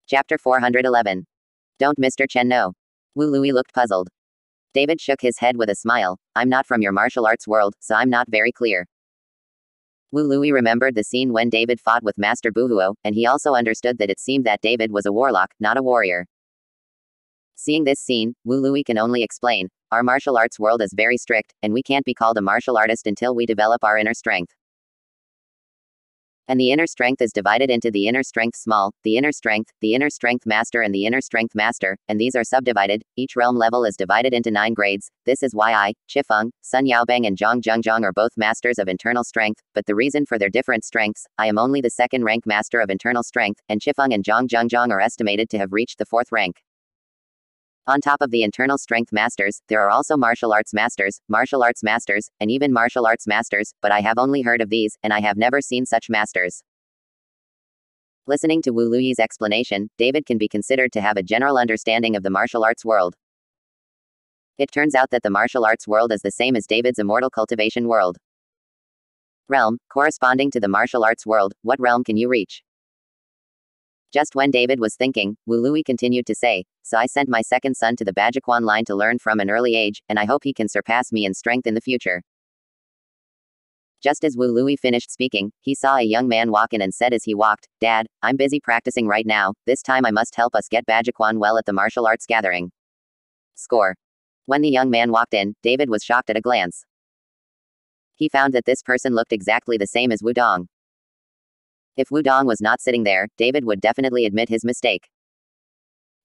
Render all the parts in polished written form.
Chapter 411. Don't Mr. Chen know? Wu Lui looked puzzled. David shook his head with a smile. I'm not from your martial arts world, so I'm not very clear. Wu Lui remembered the scene when David fought with Master Buhuo, and he also understood that it seemed that David was a warlock, not a warrior. Seeing this scene, Wu Lui can only explain, our martial arts world is very strict, and we can't be called a martial artist until we develop our inner strength. And the inner strength is divided into the inner strength small, the inner strength master and the inner strength master, and these are subdivided. Each realm level is divided into 9 grades. This is why I, Qifeng, Sun Yaobang and Zhang Zhengzhong are both masters of internal strength, but the reason for their different strengths, I am only the 2nd rank master of internal strength, and Qifeng and Zhang Zhengzhong are estimated to have reached the 4th rank. On top of the internal strength masters, there are also martial arts masters, and even martial arts masters, but I have only heard of these, and I have never seen such masters. Listening to Wu Lui's explanation, David can be considered to have a general understanding of the martial arts world. It turns out that the martial arts world is the same as David's immortal cultivation world. Realm, corresponding to the martial arts world, what realm can you reach? Just when David was thinking, Wu Lui continued to say, so I sent my 2nd son to the Bajikwan line to learn from an early age, and I hope he can surpass me in strength in the future. Just as Wu Lui finished speaking, he saw a young man walk in and said as he walked, Dad, I'm busy practicing right now, this time I must help us get Bajikwan well at the martial arts gathering. Score. When the young man walked in, David was shocked at a glance. He found that this person looked exactly the same as Wu Dong. If Wu Dong was not sitting there, David would definitely admit his mistake.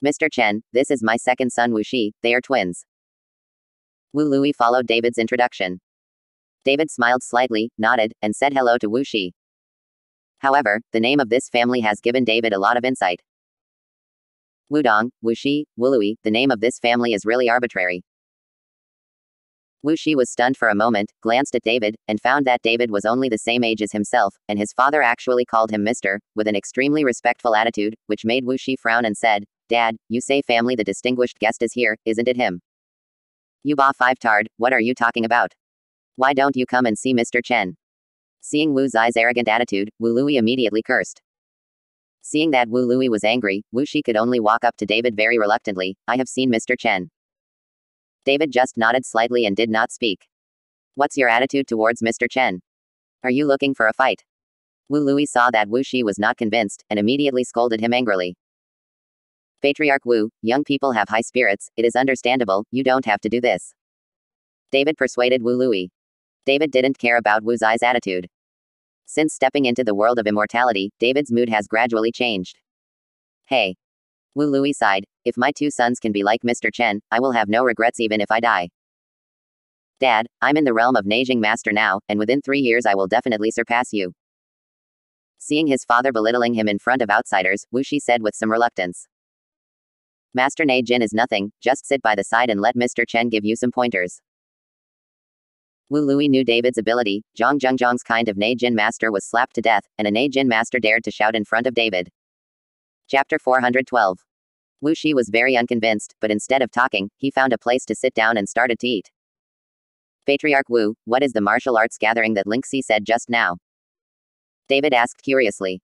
Mr. Chen, this is my 2nd son Wu Shi, they are twins. Wu Lui followed David's introduction. David smiled slightly, nodded, and said hello to Wu Shi. However, the name of this family has given David a lot of insight. Wu Dong, Wu Shi, Wu Lui, the name of this family is really arbitrary. Wu Shi was stunned for a moment, glanced at David, and found that David was only the same age as himself, and his father actually called him Mr., with an extremely respectful attitude, which made Wu Shi frown and said, Dad, you say family the distinguished guest is here, isn't it him? You ba 5 tard, what are you talking about? Why don't you come and see Mr. Chen? Seeing Wu Zai's arrogant attitude, Wu Lui immediately cursed. Seeing that Wu Lui was angry, Wu Shi could only walk up to David very reluctantly, I have seen Mr. Chen. David just nodded slightly and did not speak. What's your attitude towards Mr. Chen? Are you looking for a fight? Wu Lui saw that Wu Shi was not convinced, and immediately scolded him angrily. Patriarch Wu, young people have high spirits, it is understandable, you don't have to do this. David persuaded Wu Lui. David didn't care about Wu Zai's attitude. Since stepping into the world of immortality, David's mood has gradually changed. Hey. Wu Lui sighed, if my 2 sons can be like Mr. Chen, I will have no regrets even if I die. Dad, I'm in the realm of Neijing Master now, and within 3 years I will definitely surpass you. Seeing his father belittling him in front of outsiders, Wu Shi said with some reluctance. Master Neijin is nothing, just sit by the side and let Mr. Chen give you some pointers. Wu Lui knew David's ability, Zhang Zhengzhong's kind of Neijin master was slapped to death, and a Neijin master dared to shout in front of David. Chapter 412. Wu Shi was very unconvinced, but instead of talking, he found a place to sit down and started to eat. Patriarch Wu, what is the martial arts gathering that Lingxi said just now? David asked curiously.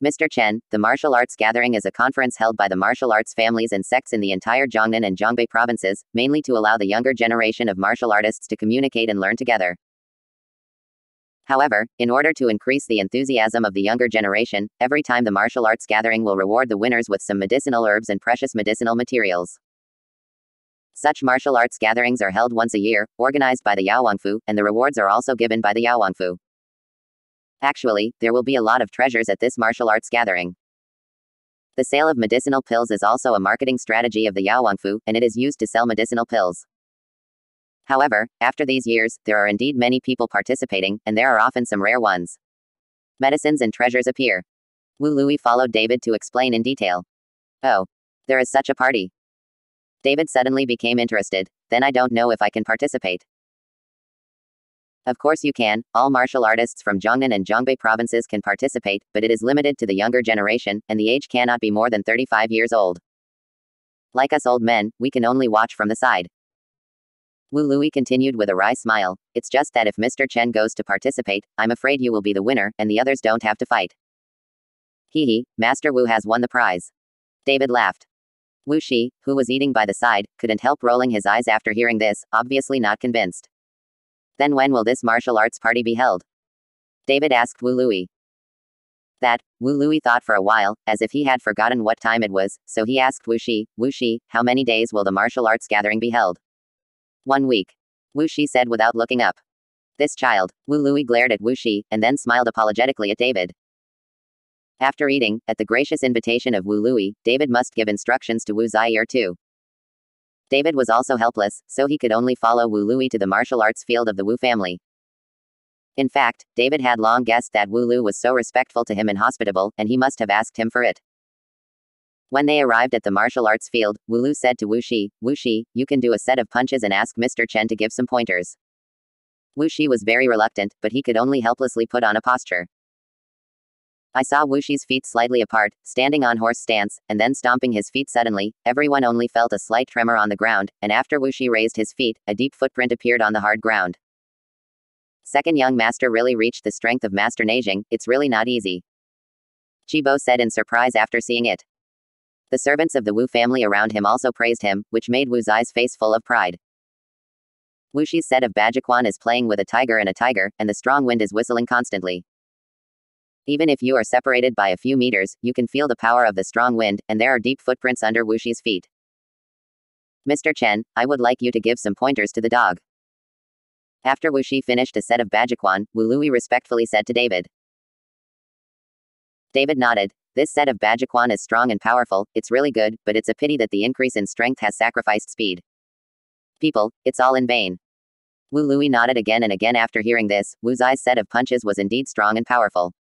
Mr. Chen, the martial arts gathering is a conference held by the martial arts families and sects in the entire Jiangnan and Zhongbei provinces, mainly to allow the younger generation of martial artists to communicate and learn together. However, in order to increase the enthusiasm of the younger generation, every time the martial arts gathering will reward the winners with some medicinal herbs and precious medicinal materials. Such martial arts gatherings are held once a year, organized by the Yaowangfu, and the rewards are also given by the Yaowangfu. Actually, there will be a lot of treasures at this martial arts gathering. The sale of medicinal pills is also a marketing strategy of the Yaowangfu, and it is used to sell medicinal pills. However, after these years, there are indeed many people participating, and there are often some rare ones. Medicines and treasures appear. Wu Lui followed David to explain in detail. Oh. There is such a party. David suddenly became interested, then I don't know if I can participate. Of course you can, all martial artists from Jiangnan and Zhongbei provinces can participate, but it is limited to the younger generation, and the age cannot be more than 35 years old. Like us old men, we can only watch from the side. Wu Lui continued with a wry smile, it's just that if Mr. Chen goes to participate, I'm afraid you will be the winner, and the others don't have to fight. Hee hee, Master Wu has won the prize. David laughed. Wu Shi, who was eating by the side, couldn't help rolling his eyes after hearing this, obviously not convinced. Then when will this martial arts party be held? David asked Wu Lui. That, Wu Lui thought for a while, as if he had forgotten what time it was, so he asked Wu Shi, how many days will the martial arts gathering be held? 1 week. Wu Shi said without looking up. This child. Wu Lui glared at Wu Shi, and then smiled apologetically at David. After eating, at the gracious invitation of Wu Lui, David must give instructions to Wu Zaire too. David was also helpless, so he could only follow Wu Lui to the martial arts field of the Wu family. In fact, David had long guessed that Wu Lu was so respectful to him and hospitable, and he must have asked him for it. When they arrived at the martial arts field, Wu Lu said to Wu Shi, you can do a set of punches and ask Mr. Chen to give some pointers. Wu Shi was very reluctant, but he could only helplessly put on a posture. I saw Wu Shi's feet slightly apart, standing on horse stance, and then stomping his feet suddenly. Everyone only felt a slight tremor on the ground, and after Wu Shi raised his feet, a deep footprint appeared on the hard ground. Second young master really reached the strength of Master Neijing, it's really not easy. Chibo said in surprise after seeing it. The servants of the Wu family around him also praised him, which made Wu Zai's face full of pride. Wu Shi's set of Bajiquan is playing with a tiger, and the strong wind is whistling constantly. Even if you are separated by a few meters, you can feel the power of the strong wind, and there are deep footprints under Wu Shi's feet. Mr. Chen, I would like you to give some pointers to the dog. After Wu Shi finished a set of Bajiquan, Wu Lui respectfully said to David. David nodded. This set of Bajiquan is strong and powerful, it's really good, but it's a pity that the increase in strength has sacrificed speed. People, it's all in vain. Wu Lui nodded again and again after hearing this. Wu Zai's set of punches was indeed strong and powerful.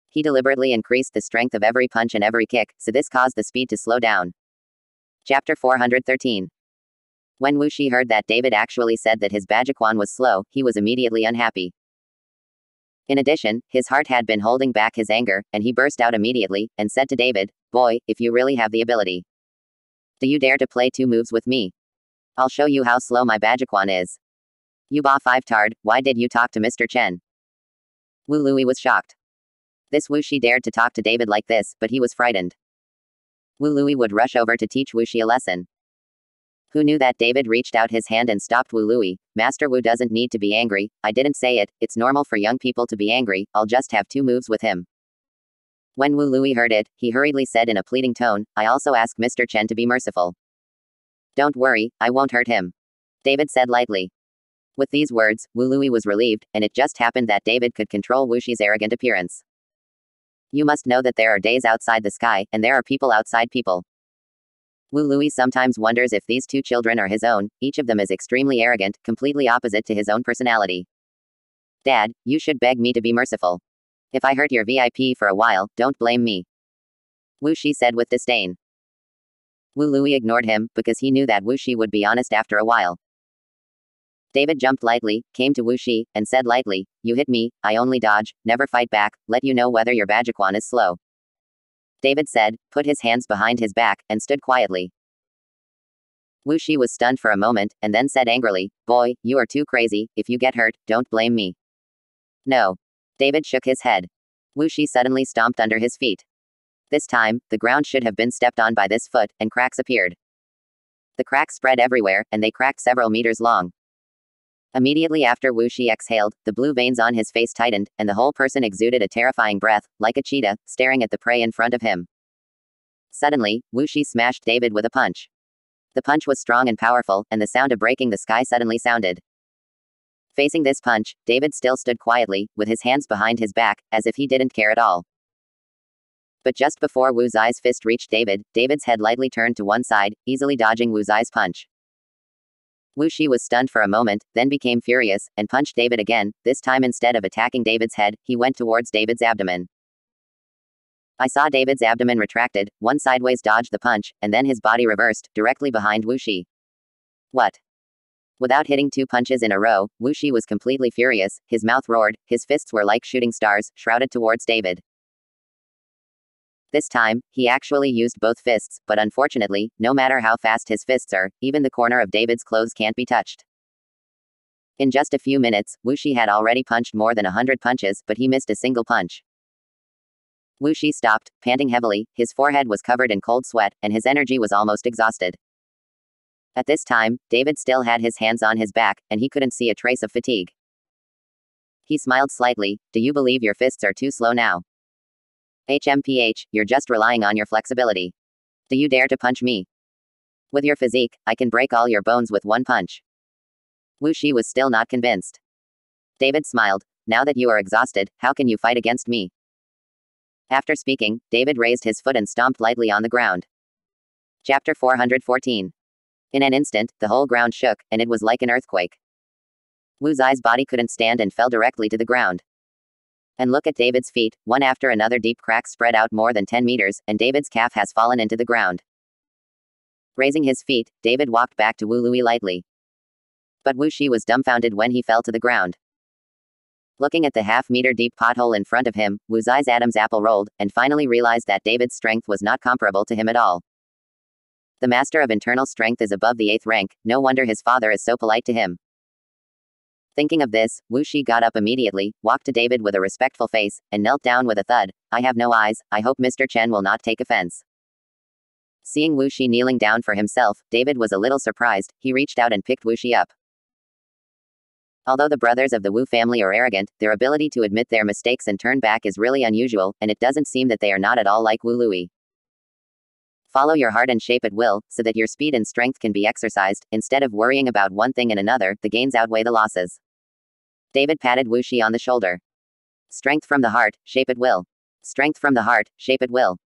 He deliberately increased the strength of every punch and every kick, so this caused the speed to slow down. Chapter 413. When Wu Shi heard that David actually said that his Bajiquan was slow, he was immediately unhappy. In addition, his heart had been holding back his anger, and he burst out immediately, and said to David, Boy, if you really have the ability. Do you dare to play 2 moves with me? I'll show you how slow my Bajiquan is. You Ba 5 tard, why did you talk to Mr. Chen? Wu Lui was shocked. This Wu Shi dared to talk to David like this, but he was frightened. Wu Lui would rush over to teach Wu Shi a lesson. Who knew that David reached out his hand and stopped Wu Lui? Master Wu doesn't need to be angry, I didn't say it, it's normal for young people to be angry, I'll just have 2 moves with him. When Wu Lui heard it, he hurriedly said in a pleading tone, I also ask Mr. Chen to be merciful. Don't worry, I won't hurt him. David said lightly. With these words, Wu Lui was relieved, and it just happened that David could control Wu Shi's arrogant appearance. You must know that there are days outside the sky, and there are people outside people. Wu Lui sometimes wonders if these 2 children are his own, each of them is extremely arrogant, completely opposite to his own personality. Dad, you should beg me to be merciful. If I hurt your VIP for a while, don't blame me. Wu Shi said with disdain. Wu Lui ignored him, because he knew that Wu Shi would be honest after a while. David jumped lightly, came to Wu Shi, and said lightly, You hit me, I only dodge, never fight back, let you know whether your Bajiquan is slow. David said, put his hands behind his back, and stood quietly. Wu Shi was stunned for a moment, and then said angrily, Boy, you are too crazy, if you get hurt, don't blame me. No. David shook his head. Wu Shi suddenly stomped under his feet. This time, the ground should have been stepped on by this foot, and cracks appeared. The cracks spread everywhere, and they cracked several meters long. Immediately after Wu Shi exhaled, the blue veins on his face tightened, and the whole person exuded a terrifying breath, like a cheetah, staring at the prey in front of him. Suddenly, Wu Shi smashed David with a punch. The punch was strong and powerful, and the sound of breaking the sky suddenly sounded. Facing this punch, David still stood quietly, with his hands behind his back, as if he didn't care at all. But just before Wu Zai's fist reached David, David's head lightly turned to one side, easily dodging Wu Zai's punch. Wu Shi was stunned for a moment, then became furious, and punched David again. This time instead of attacking David's head, he went towards David's abdomen. I saw David's abdomen retracted, one sideways dodged the punch, and then his body reversed, directly behind Wu Shi. What? Without hitting 2 punches in a row, Wu Shi was completely furious, his mouth roared, his fists were like shooting stars, shrouded towards David. This time, he actually used both fists, but unfortunately, no matter how fast his fists are, even the corner of David's clothes can't be touched. In just a few minutes, Wu Shi had already punched more than 100 punches, but he missed a single punch. Wu Shi stopped, panting heavily, his forehead was covered in cold sweat, and his energy was almost exhausted. At this time, David still had his hands on his back, and he couldn't see a trace of fatigue. He smiled slightly. Do you believe your fists are too slow now? HMPH, you're just relying on your flexibility. Do you dare to punch me? With your physique, I can break all your bones with one punch. Wu Shi was still not convinced. David smiled. Now that you are exhausted, how can you fight against me? After speaking, David raised his foot and stomped lightly on the ground. Chapter 414. In an instant, the whole ground shook, and it was like an earthquake. Wu Zai's body couldn't stand and fell directly to the ground. And look at David's feet, one after another deep cracks spread out more than 10 meters, and David's calf has fallen into the ground. Raising his feet, David walked back to Wu Lui lightly. But Wu Shi was dumbfounded when he fell to the ground. Looking at the half-meter deep pothole in front of him, Wu Zai's Adam's apple rolled, and finally realized that David's strength was not comparable to him at all. The master of internal strength is above the 8th rank, no wonder his father is so polite to him. Thinking of this, Wu Shi got up immediately, walked to David with a respectful face, and knelt down with a thud. I have no eyes, I hope Mr. Chen will not take offense. Seeing Wu Shi kneeling down for himself, David was a little surprised. He reached out and picked Wu Shi up. Although the brothers of the Wu family are arrogant, their ability to admit their mistakes and turn back is really unusual, and it doesn't seem that they are not at all like Wu Lui. Follow your heart and shape at will, so that your speed and strength can be exercised. Instead of worrying about one thing and another, the gains outweigh the losses. David patted Wu Shi on the shoulder. Strength from the heart, shape at will. Strength from the heart, shape at will.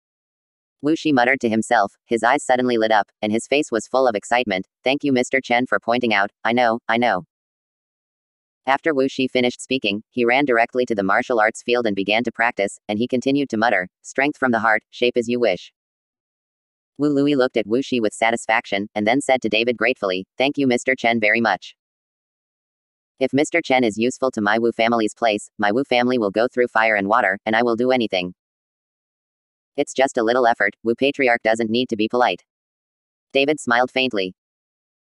Wu Shi muttered to himself, his eyes suddenly lit up, and his face was full of excitement. Thank you Mr. Chen for pointing out, I know. After Wu Shi finished speaking, he ran directly to the martial arts field and began to practice, and he continued to mutter, strength from the heart, shape as you wish. Wu Lui looked at Wu Shi with satisfaction, and then said to David gratefully, thank you Mr. Chen very much. If Mr. Chen is useful to my Wu family's place, my Wu family will go through fire and water, and I will do anything. It's just a little effort, Wu Patriarch doesn't need to be polite. David smiled faintly.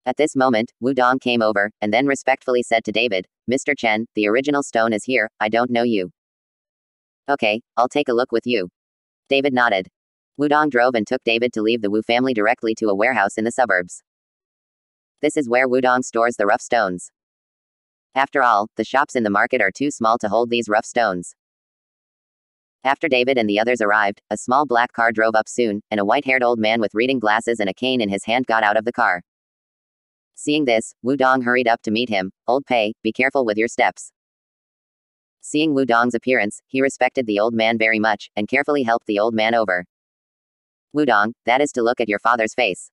At this moment, Wu Dong came over, and then respectfully said to David, Mr. Chen, the original stone is here, I don't know you. Okay, I'll take a look with you. David nodded. Wu Dong drove and took David to leave the Wu family directly to a warehouse in the suburbs. This is where Wu Dong stores the rough stones. After all, the shops in the market are too small to hold these rough stones. After David and the others arrived, a small black car drove up soon, and a white-haired old man with reading glasses and a cane in his hand got out of the car. Seeing this, Wu Dong hurried up to meet him. Old Pei, be careful with your steps. Seeing Wu Dong's appearance, he respected the old man very much, and carefully helped the old man over. Wu Dong, that is to look at your father's face.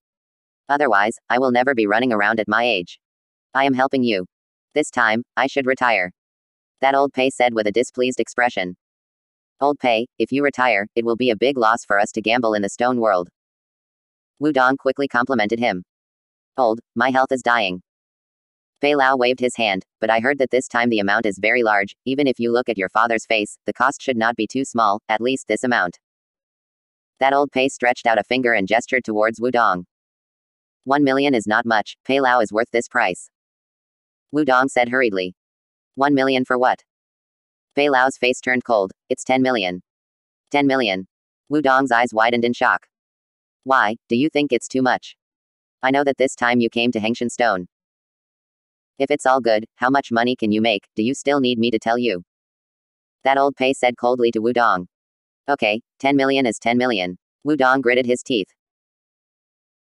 Otherwise, I will never be running around at my age. I am helping you. This time, I should retire. That old Pei said with a displeased expression. Old Pei, if you retire, it will be a big loss for us to gamble in the stone world. Wu Dong quickly complimented him. Old, my health is dying. Pei Lao waved his hand, but I heard that this time the amount is very large. Even if you look at your father's face, the cost should not be too small, at least this amount. That old Pei stretched out a finger and gestured towards Wu Dong. 1 million is not much, Pei Lao is worth this price. Wu Dong said hurriedly. 1 million for what? Pei Lao's face turned cold. It's 10 million. 10 million. Wu Dong's eyes widened in shock. Why, do you think it's too much? I know that this time you came to Hengshan Stone. If it's all good, how much money can you make? Do you still need me to tell you? That old Pei said coldly to Wu Dong. Okay, 10 million is 10 million. Wu Dong gritted his teeth.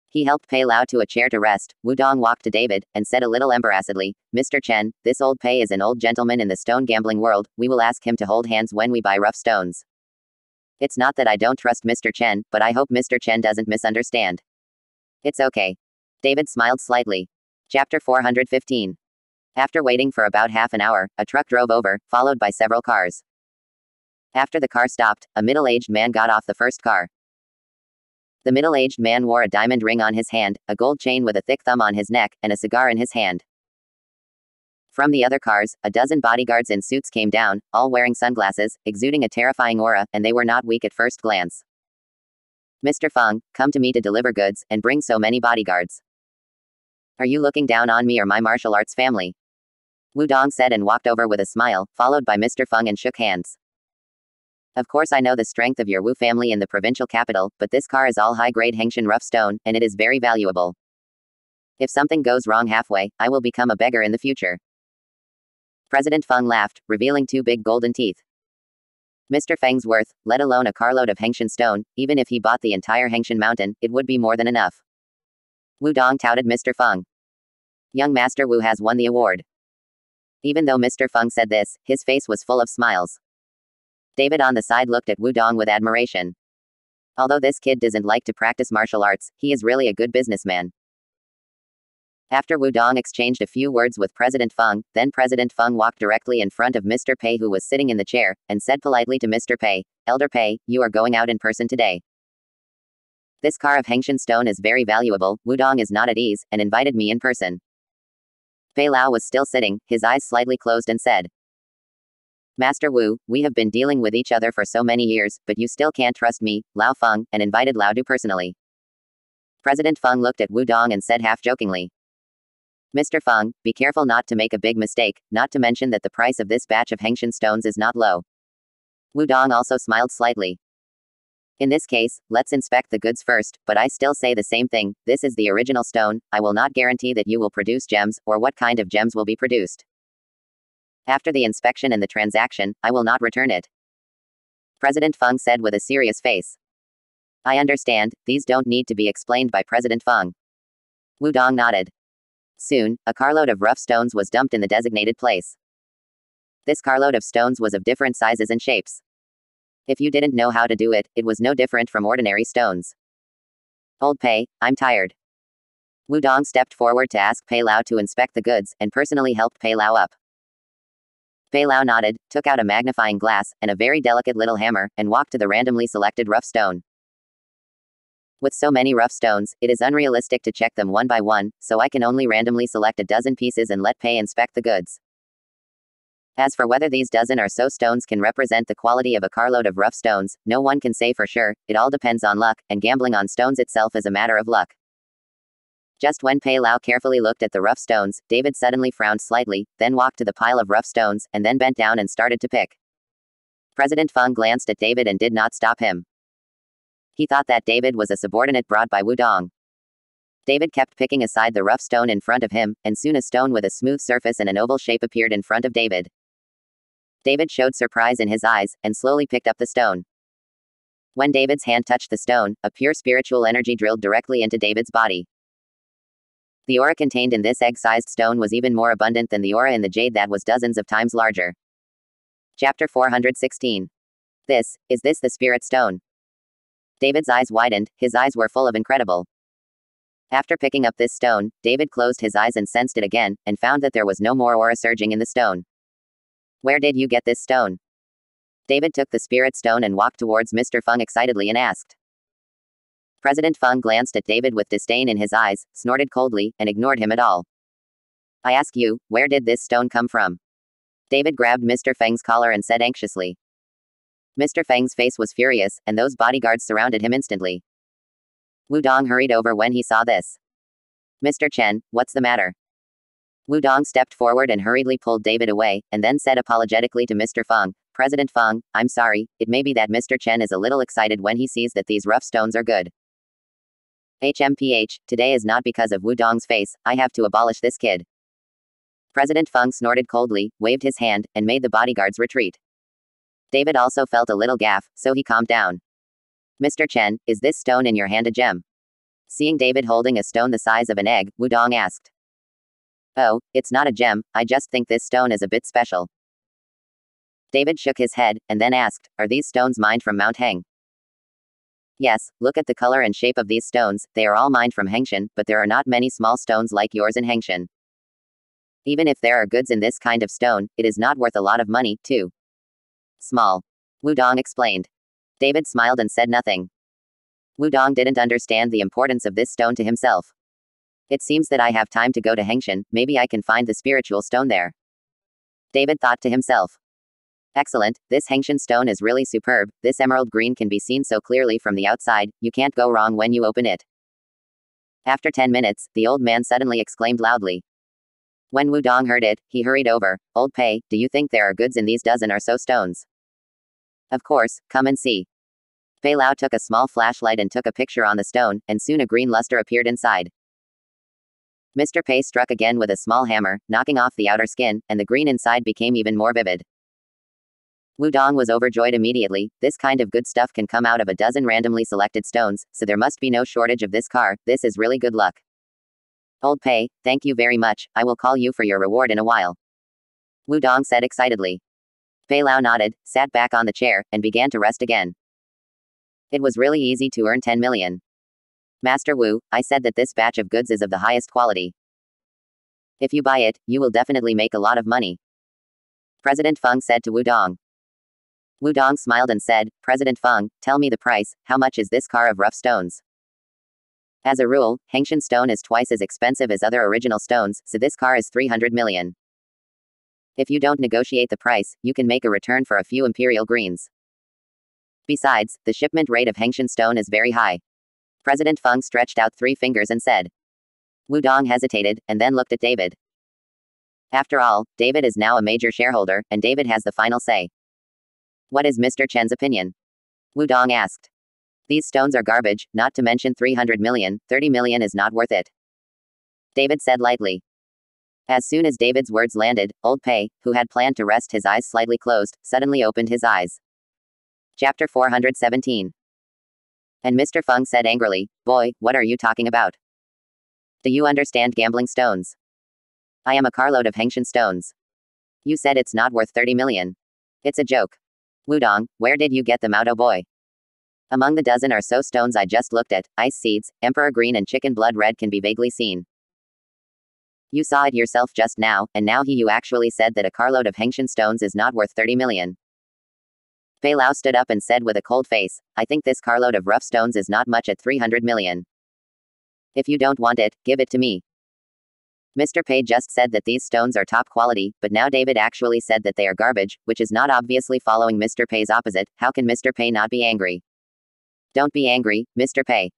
He helped Pei Lao to a chair to rest. Wu Dong walked to David, and said a little embarrassedly, Mr. Chen, this old Pei is an old gentleman in the stone gambling world, we will ask him to hold hands when we buy rough stones. It's not that I don't trust Mr. Chen, but I hope Mr. Chen doesn't misunderstand. It's okay. David smiled slightly. Chapter 415. After waiting for about half an hour, a truck drove over, followed by several cars. After the car stopped, a middle-aged man got off the first car. The middle-aged man wore a diamond ring on his hand, a gold chain with a thick thumb on his neck, and a cigar in his hand. From the other cars, a dozen bodyguards in suits came down, all wearing sunglasses, exuding a terrifying aura, and they were not weak at first glance. Mr. Feng, come to me to deliver goods, and bring so many bodyguards. Are you looking down on me or my martial arts family? Wu Dong said and walked over with a smile, followed by Mr. Feng and shook hands. Of course I know the strength of your Wu family in the provincial capital, but this car is all high-grade Hengshan rough stone, and it is very valuable. If something goes wrong halfway, I will become a beggar in the future. President Feng laughed, revealing 2 big golden teeth. Mr. Feng's worth, let alone a carload of Hengshan stone, even if he bought the entire Hengshan mountain, it would be more than enough. Wu Dong touted Mr. Feng. Young Master Wu has won the award. Even though Mr. Feng said this, his face was full of smiles. David on the side looked at Wu Dong with admiration. Although this kid doesn't like to practice martial arts, he is really a good businessman. After Wu Dong exchanged a few words with President Feng, then President Feng walked directly in front of Mr. Pei, who was sitting in the chair, and said politely to Mr. Pei, Elder Pei, you are going out in person today. This car of Hengshan stone is very valuable. Wu Dong is not at ease, and invited me in person. Pei Lao was still sitting, his eyes slightly closed, and said, Master Wu, we have been dealing with each other for so many years, but you still can't trust me, Lao Feng, and invited Lao Du personally. President Feng looked at Wu Dong and said half-jokingly, Mr. Feng, be careful not to make a big mistake, not to mention that the price of this batch of Hengshan stones is not low. Wu Dong also smiled slightly. In this case, let's inspect the goods first, but I still say the same thing, this is the original stone, I will not guarantee that you will produce gems, or what kind of gems will be produced. After the inspection and the transaction, I will not return it. President Feng said with a serious face. I understand, these don't need to be explained by President Feng. Wu Dong nodded. Soon, a carload of rough stones was dumped in the designated place. This carload of stones was of different sizes and shapes. If you didn't know how to do it, it was no different from ordinary stones. Old Pei, I'm tired. Wu Dong stepped forward to ask Pei Lao to inspect the goods, and personally helped Pei Lao up. Pei Lao nodded, took out a magnifying glass, and a very delicate little hammer, and walked to the randomly selected rough stone. With so many rough stones, it is unrealistic to check them one by one, so I can only randomly select a dozen pieces and let Pei inspect the goods. As for whether these dozen or so stones can represent the quality of a carload of rough stones, no one can say for sure, it all depends on luck, and gambling on stones itself is a matter of luck. Just when Pei Lao carefully looked at the rough stones, David suddenly frowned slightly, then walked to the pile of rough stones, and then bent down and started to pick. President Feng glanced at David and did not stop him. He thought that David was a subordinate brought by Wu Dong. David kept picking aside the rough stone in front of him, and soon a stone with a smooth surface and an oval shape appeared in front of David. David showed surprise in his eyes, and slowly picked up the stone. When David's hand touched the stone, a pure spiritual energy drilled directly into David's body. The aura contained in this egg-sized stone was even more abundant than the aura in the jade that was dozens of times larger. Chapter 416. Is this the spirit stone? David's eyes widened, his eyes were full of incredible. After picking up this stone, David closed his eyes and sensed it again, and found that there was no more aura surging in the stone. Where did you get this stone? David took the spirit stone and walked towards Mr. Feng excitedly and asked. President Feng glanced at David with disdain in his eyes, snorted coldly, and ignored him at all. I ask you, where did this stone come from? David grabbed Mr. Feng's collar and said anxiously. Mr. Feng's face was furious, and those bodyguards surrounded him instantly. Wu Dong hurried over when he saw this. Mr. Chen, what's the matter? Wu Dong stepped forward and hurriedly pulled David away, and then said apologetically to Mr. Feng, President Feng, I'm sorry, it may be that Mr. Chen is a little excited when he sees that these rough stones are good. HMPH, today is not because of Wu Dong's face, I have to abolish this kid. President Feng snorted coldly, waved his hand, and made the bodyguards retreat. David also felt a little gaffe, so he calmed down. Mr. Chen, is this stone in your hand a gem? Seeing David holding a stone the size of an egg, Wu Dong asked. Oh, it's not a gem, I just think this stone is a bit special. David shook his head, and then asked, are these stones mined from Mount Heng? Yes, look at the color and shape of these stones, they are all mined from Hengshan, but there are not many small stones like yours in Hengshan. Even if there are goods in this kind of stone, it is not worth a lot of money, too. Small. Wu Dong explained. David smiled and said nothing. Wu Dong didn't understand the importance of this stone to himself. It seems that I have time to go to Hengshan, maybe I can find the spiritual stone there. David thought to himself. Excellent, this Hengshan stone is really superb, this emerald green can be seen so clearly from the outside, you can't go wrong when you open it. After 10 minutes, the old man suddenly exclaimed loudly. When Wu Dong heard it, he hurried over. Old Pei, do you think there are goods in these dozen or so stones? Of course, come and see. Fei Lao took a small flashlight and took a picture on the stone, and soon a green luster appeared inside. Mr. Pei struck again with a small hammer, knocking off the outer skin, and the green inside became even more vivid. Wu Dong was overjoyed immediately. This kind of good stuff can come out of a dozen randomly selected stones, so there must be no shortage of this car. This is really good luck. Old Pei, thank you very much. I will call you for your reward in a while. Wu Dong said excitedly. Fei Lao nodded, sat back on the chair, and began to rest again. It was really easy to earn 10 million. Master Wu, I said that this batch of goods is of the highest quality. If you buy it, you will definitely make a lot of money. President Feng said to Wu Dong. Wu Dong smiled and said, President Feng, tell me the price, how much is this car of rough stones? As a rule, Hengshan stone is twice as expensive as other original stones, so this car is 300 million. If you don't negotiate the price, you can make a return for a few imperial greens. Besides, the shipment rate of Hengshan stone is very high. President Feng stretched out 3 fingers and said. Wu Dong hesitated, and then looked at David. After all, David is now a major shareholder, and David has the final say. What is Mr. Chen's opinion? Wu Dong asked. These stones are garbage, not to mention 300 million, 30 million is not worth it. David said lightly. As soon as David's words landed, Old Pei, who had planned to rest his eyes slightly closed, suddenly opened his eyes. Chapter 417. And Mr. Feng said angrily, Boy, what are you talking about? Do you understand gambling stones? I am a carload of Hengshan stones. You said it's not worth 30 million. It's a joke. Wu Dong, where did you get them out, oh boy? Among the dozen or so stones I just looked at, ice seeds, emperor green and chicken blood red can be vaguely seen. You saw it yourself just now, and now you actually said that a carload of Hengshan stones is not worth 30 million. Fei Lao stood up and said with a cold face, I think this carload of rough stones is not much at 300 million. If you don't want it, give it to me. Mr. Pei just said that these stones are top quality, but now David actually said that they are garbage, which is not obviously following Mr. Pei's opposite. How can Mr. Pei not be angry? Don't be angry, Mr. Pei.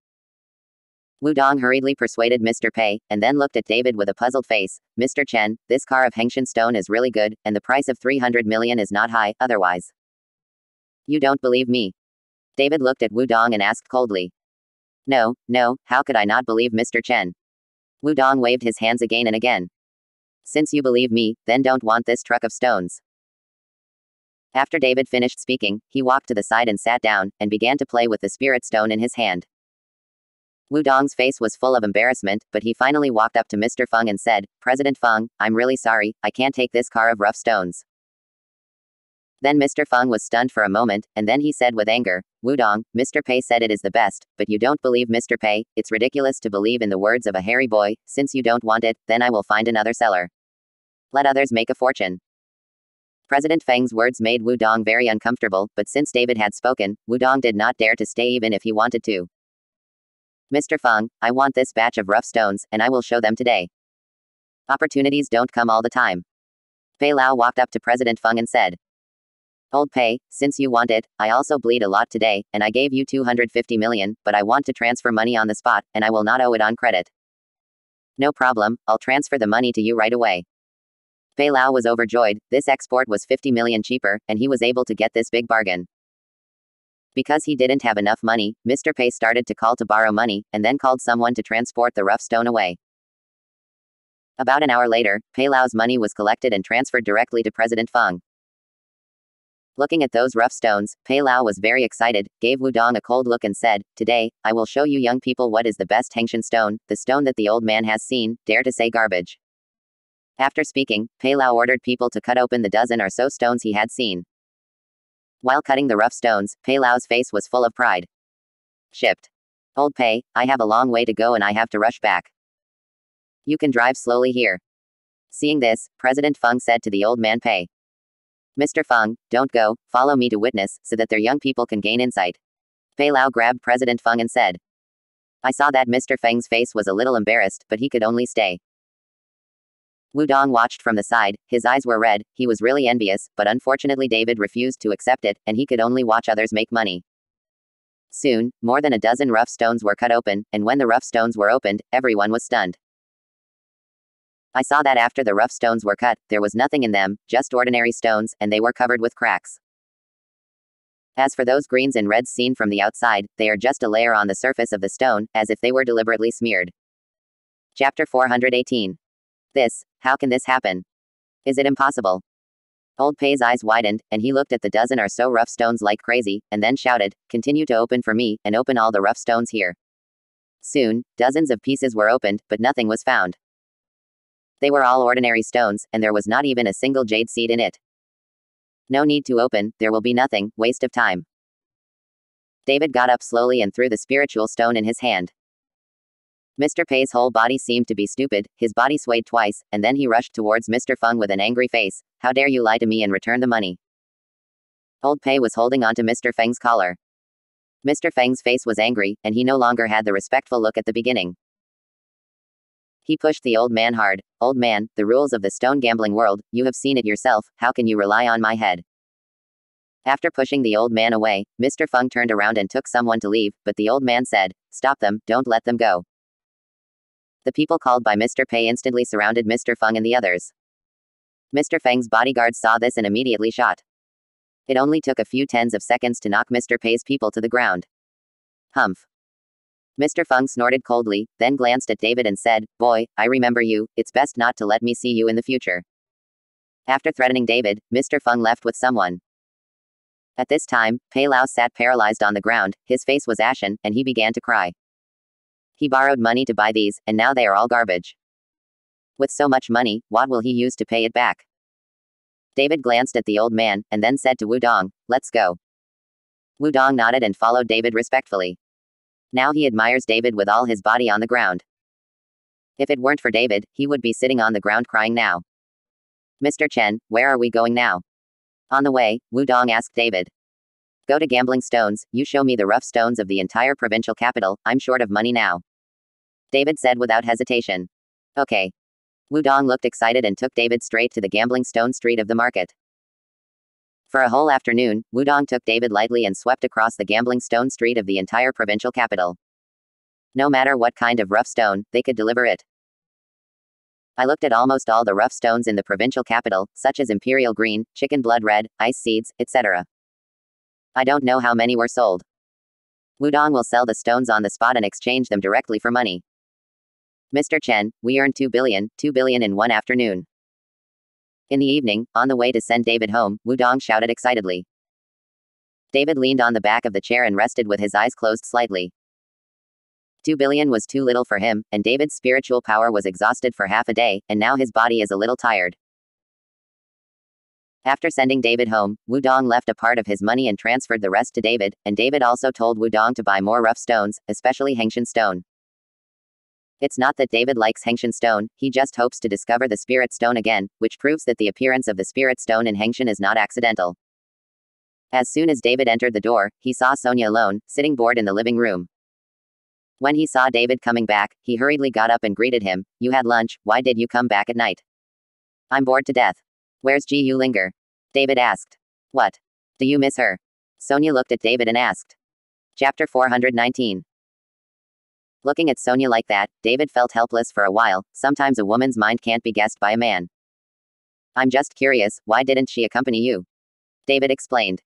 Wu Dong hurriedly persuaded Mr. Pei, and then looked at David with a puzzled face. Mr. Chen, this car of Hengshan stone is really good, and the price of 300 million is not high, otherwise. You don't believe me? David looked at Wu Dong and asked coldly. No, how could I not believe Mr. Chen? Wu Dong waved his hands again and again. Since you believe me, then don't want this truck of stones. After David finished speaking, he walked to the side and sat down, and began to play with the spirit stone in his hand. Wu Dong's face was full of embarrassment, but he finally walked up to Mr. Feng and said, President Feng, I'm really sorry, I can't take this car of rough stones. Then Mr. Feng was stunned for a moment, and then he said with anger, Wu Dong, Mr. Pei said it is the best, but you don't believe Mr. Pei. It's ridiculous to believe in the words of a hairy boy. Since you don't want it, then I will find another seller. Let others make a fortune. President Feng's words made Wu Dong very uncomfortable, but since David had spoken, Wu Dong did not dare to stay even if he wanted to. Mr. Feng, I want this batch of rough stones, and I will show them today. Opportunities don't come all the time. Fei Lao walked up to President Feng and said, Old Pei, since you want it, I also bleed a lot today, and I gave you 250 million, but I want to transfer money on the spot, and I will not owe it on credit. No problem, I'll transfer the money to you right away. Fei Lao was overjoyed. This export was 50 million cheaper, and he was able to get this big bargain. Because he didn't have enough money, Mr. Pei started to call to borrow money, and then called someone to transport the rough stone away. About an hour later, Fei Lao's money was collected and transferred directly to President Feng. Looking at those rough stones, Fei Lao was very excited, gave Wu Dong a cold look and said, Today, I will show you young people what is the best Hengshan stone, the stone that the old man has seen, dare to say garbage. After speaking, Fei Lao ordered people to cut open the dozen or so stones he had seen. While cutting the rough stones, Fei Lao's face was full of pride. Shipped. Old Pei, I have a long way to go and I have to rush back. You can drive slowly here. Seeing this, President Feng said to the old man Pei. Mr. Feng, don't go, follow me to witness, so that their young people can gain insight. Fei Lao grabbed President Feng and said. I saw that Mr. Feng's face was a little embarrassed, but he could only stay. Wu Dong watched from the side, his eyes were red, he was really envious, but unfortunately David refused to accept it, and he could only watch others make money. Soon, more than a dozen rough stones were cut open, and when the rough stones were opened, everyone was stunned. I saw that after the rough stones were cut, there was nothing in them, just ordinary stones, and they were covered with cracks. As for those greens and reds seen from the outside, they are just a layer on the surface of the stone, as if they were deliberately smeared. Chapter 418. How can this happen? Is it impossible? Old Pei's eyes widened, and he looked at the dozen or so rough stones like crazy, and then shouted, "Continue to open for me, and open all the rough stones here." Soon, dozens of pieces were opened, but nothing was found. They were all ordinary stones, and there was not even a single jade seed in it. No need to open, there will be nothing, waste of time. David got up slowly and threw the spiritual stone in his hand. Mr. Pei's whole body seemed to be stupid, his body swayed twice, and then he rushed towards Mr. Feng with an angry face. "How dare you lie to me and return the money?" Old Pei was holding onto Mr. Feng's collar. Mr. Feng's face was angry, and he no longer had the respectful look at the beginning. He pushed the old man hard. "Old man, the rules of the stone gambling world, you have seen it yourself, how can you rely on my head?" After pushing the old man away, Mr. Feng turned around and took someone to leave, but the old man said, "Stop them, don't let them go." The people called by Mr. Pei instantly surrounded Mr. Feng and the others. Mr. Feng's bodyguards saw this and immediately shot. It only took a few tens of seconds to knock Mr. Pei's people to the ground. Humph. Mr. Feng snorted coldly, then glanced at David and said, "Boy, I remember you, it's best not to let me see you in the future." After threatening David, Mr. Feng left with someone. At this time, Pei Lao sat paralyzed on the ground, his face was ashen, and he began to cry. He borrowed money to buy these, and now they are all garbage. With so much money, what will he use to pay it back? David glanced at the old man, and then said to Wudong, "Let's go." Wudong nodded and followed David respectfully. Now he admires David with all his body on the ground. If it weren't for David, he would be sitting on the ground crying now. "Mr. Chen, where are we going now?" On the way, Wudong asked David. "Go to Gambling Stones, you show me the rough stones of the entire provincial capital, I'm short of money now," David said without hesitation. "Okay." Wudong looked excited and took David straight to the Gambling Stone street of the market. For a whole afternoon, Wudong took David lightly and swept across the Gambling Stone street of the entire provincial capital. No matter what kind of rough stone, they could deliver it. "I looked at almost all the rough stones in the provincial capital, such as Imperial Green, Chicken Blood Red, Ice Seeds, etc. I don't know how many were sold. Wudong will sell the stones on the spot and exchange them directly for money. Mr. Chen, we earned 2 billion in one afternoon." In the evening, on the way to send David home, Wudong shouted excitedly. David leaned on the back of the chair and rested with his eyes closed slightly. 2 billion was too little for him, and David's spiritual power was exhausted for half a day, and now his body is a little tired. After sending David home, Wudong left a part of his money and transferred the rest to David, and David also told Wudong to buy more rough stones, especially Hengshan stone. It's not that David likes Hengshan stone, he just hopes to discover the spirit stone again, which proves that the appearance of the spirit stone in Hengshan is not accidental. As soon as David entered the door, he saw Sonia alone, sitting bored in the living room. When he saw David coming back, he hurriedly got up and greeted him. "You had lunch, why did you come back at night?" "I'm bored to death." "Where's Ji Yulinger?" David asked. "What? Do you miss her?" Sonia looked at David and asked. Chapter 419. Looking at Sonia like that, David felt helpless for a while. Sometimes a woman's mind can't be guessed by a man. "I'm just curious, why didn't she accompany you?" David explained.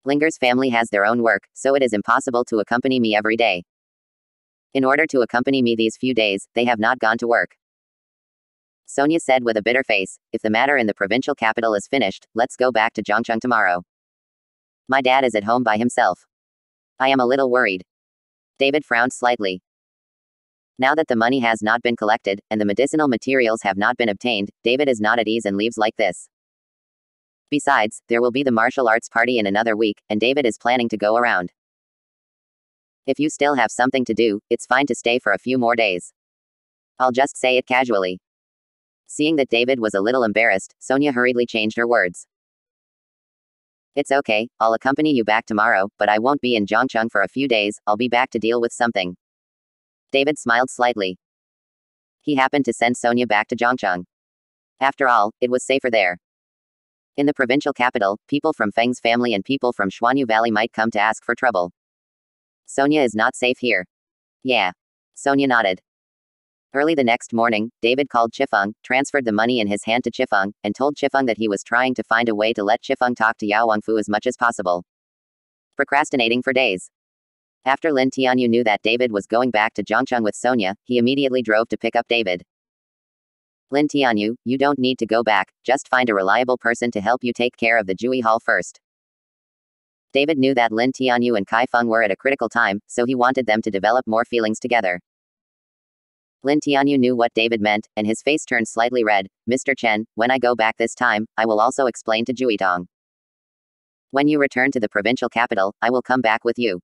"Linger's family has their own work, so it is impossible to accompany me every day. In order to accompany me these few days, they have not gone to work." Sonia said with a bitter face, "If the matter in the provincial capital is finished, let's go back to Zhongcheng tomorrow. My dad is at home by himself. I am a little worried." David frowned slightly. Now that the money has not been collected, and the medicinal materials have not been obtained, David is not at ease and leaves like this. Besides, there will be the martial arts party in another week, and David is planning to go around. If you still have something to do, it's fine to stay for a few more days. I'll just say it casually. Seeing that David was a little embarrassed, Sonia hurriedly changed her words. "It's okay, I'll accompany you back tomorrow, but I won't be in Zhongcheng for a few days, I'll be back to deal with something." David smiled slightly. He happened to send Sonia back to Zhongcheng. After all, it was safer there. In the provincial capital, people from Feng's family and people from Xuanyu Valley might come to ask for trouble. Sonia is not safe here. Yeah. Sonia nodded. Early the next morning, David called Chifeng, transferred the money in his hand to Chifeng, and told Chifeng that he was trying to find a way to let Chifeng talk to Yao Wangfu as much as possible. procrastinating for days. After Lin Tianyu knew that David was going back to Zhangcheng with Sonia, he immediately drove to pick up David. Lin Tianyu, you don't need to go back, just find a reliable person to help you take care of the Jui Hall first. David knew that Lin Tianyu and Kai Feng were at a critical time, so he wanted them to develop more feelings together. Lin Tianyu knew what David meant, and his face turned slightly red. Mr. Chen, when I go back this time, I will also explain to Juitong. When you return to the provincial capital, I will come back with you.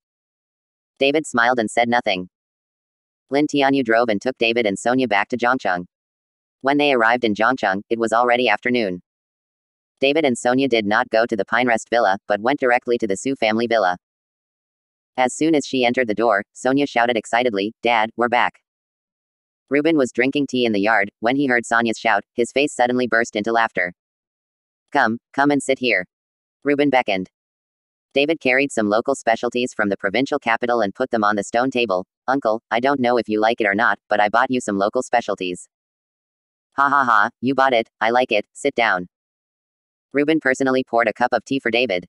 David smiled and said nothing. Lin Tianyu drove and took David and Sonia back to Zhangcheng. When they arrived in Zhangcheng, it was already afternoon. David and Sonia did not go to the Pinerest Villa, but went directly to the Su family villa. As soon as she entered the door, Sonia shouted excitedly, "Dad, we're back." Ruben was drinking tea in the yard. When he heard Sonia's shout, his face suddenly burst into laughter. Come and sit here. Ruben beckoned. David carried some local specialties from the provincial capital and put them on the stone table. Uncle, I don't know if you like it or not, but I bought you some local specialties. Ha ha ha, you bought it, I like it, sit down. Ruben personally poured a cup of tea for David.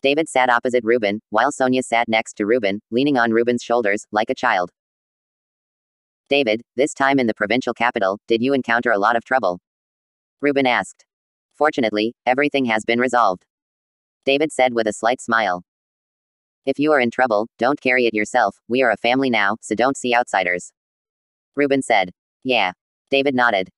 David sat opposite Ruben, while Sonia sat next to Ruben, leaning on Ruben's shoulders, like a child. David, this time in the provincial capital, did you encounter a lot of trouble? Ruben asked. Fortunately, everything has been resolved. David said with a slight smile. If you are in trouble, don't carry it yourself, we are a family now, so don't see outsiders. Ruben said. Yeah. David nodded.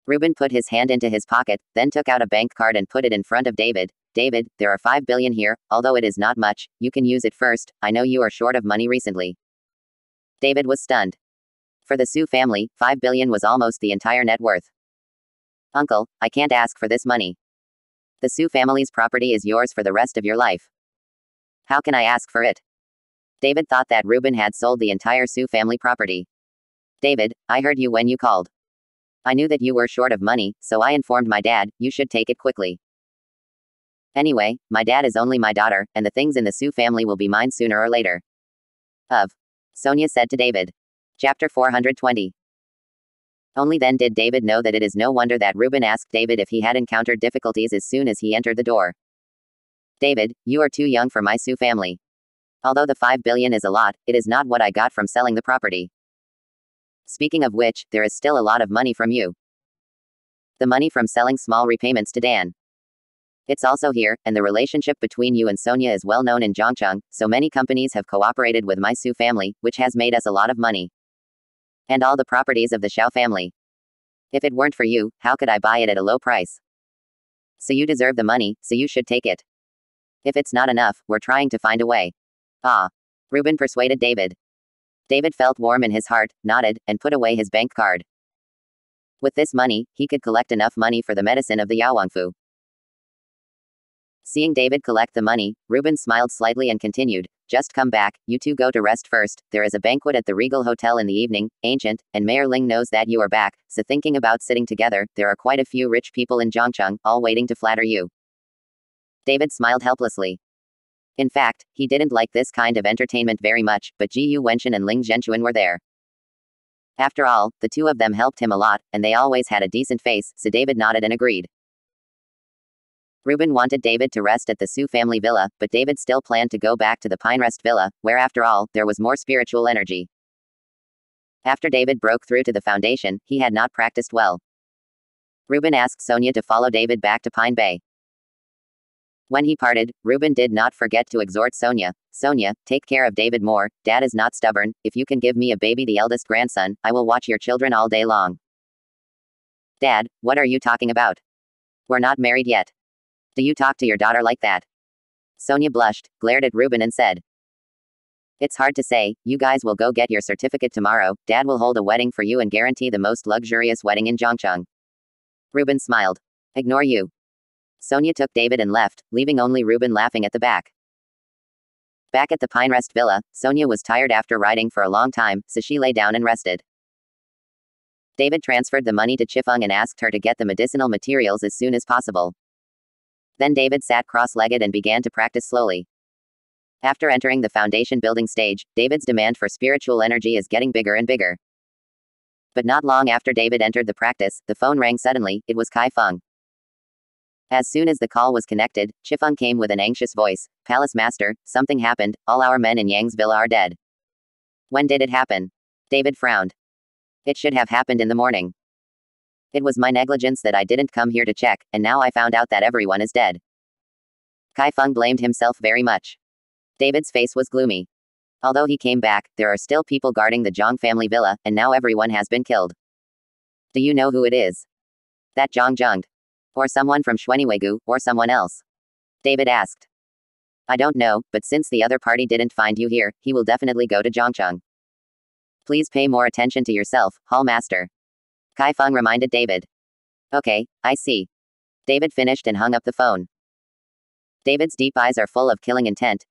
Ruben put his hand into his pocket, then took out a bank card and put it in front of David. David, there are 5 billion here, although it is not much, you can use it first, I know you are short of money recently. David was stunned. For the Su family, 5 billion was almost the entire net worth. Uncle, I can't ask for this money. The Su family's property is yours for the rest of your life. How can I ask for it? David thought that Ruben had sold the entire Su family property. David, I heard you when you called. I knew that you were short of money, so I informed my dad, you should take it quickly. Anyway, my dad is only my daughter, and the things in the Su family will be mine sooner or later. Sonia said to David. Chapter 420. Only then did David know that it is no wonder that Ruben asked David if he had encountered difficulties as soon as he entered the door. David, you are too young for my Su family. Although the 5 billion is a lot, it is not what I got from selling the property. Speaking of which, there is still a lot of money from you. The money from selling small repayments to Dan. It's also here, and the relationship between you and Sonia is well known in Zhangcheng, so many companies have cooperated with my Su family, which has made us a lot of money. And all the properties of the Xiao family. If it weren't for you, how could I buy it at a low price? So you deserve the money, so you should take it. If it's not enough, we're trying to find a way. Ruben persuaded David. David felt warm in his heart, nodded, and put away his bank card. With this money, he could collect enough money for the medicine of the Yaowangfu. Seeing David collect the money, Ruben smiled slightly and continued, just come back, you two go to rest first, there is a banquet at the Regal Hotel in the evening, Ancient, and Mayor Ling knows that you are back, so thinking about sitting together, there are quite a few rich people in Zhangcheng, all waiting to flatter you. David smiled helplessly. In fact, he didn't like this kind of entertainment very much, but Ji Yu Wenshan and Ling Zhenchuan were there. After all, the two of them helped him a lot, and they always had a decent face, so David nodded and agreed. Ruben wanted David to rest at the Su family villa, but David still planned to go back to the Pinerest villa, where after all, there was more spiritual energy. After David broke through to the foundation, he had not practiced well. Ruben asked Sonia to follow David back to Pine Bay. When he parted, Ruben did not forget to exhort Sonia, Sonia, take care of David more, Dad is not stubborn, if you can give me a baby the eldest grandson, I will watch your children all day long. Dad, what are you talking about? We're not married yet. Do you talk to your daughter like that? Sonia blushed, glared at Ruben and said. It's hard to say, you guys will go get your certificate tomorrow, Dad will hold a wedding for you and guarantee the most luxurious wedding in Zhangcheng. Ruben smiled. Ignore you. Sonia took David and left, leaving only Ruben laughing at the back. Back at the Pinerest villa, Sonia was tired after riding for a long time, so she lay down and rested. David transferred the money to Chifeng and asked her to get the medicinal materials as soon as possible. Then David sat cross-legged and began to practice slowly. After entering the foundation building stage, David's demand for spiritual energy is getting bigger and bigger. But not long after David entered the practice, the phone rang suddenly, it was Kai Feng. As soon as the call was connected, Chifeng came with an anxious voice. Palace Master, something happened, all our men in Yang's villa are dead. When did it happen? David frowned. It should have happened in the morning. It was my negligence that I didn't come here to check, and now I found out that everyone is dead. Kai Feng blamed himself very much. David's face was gloomy. Although he came back, there are still people guarding the Zhang family villa, and now everyone has been killed. Do you know who it is? That Zhang Zhengde. Or someone from Xuaniwegu, or someone else? David asked. I don't know, but since the other party didn't find you here, he will definitely go to Zhangcheng. Please pay more attention to yourself, Hall Master. Kai Feng reminded David. Okay, I see. David finished and hung up the phone. David's deep eyes are full of killing intent.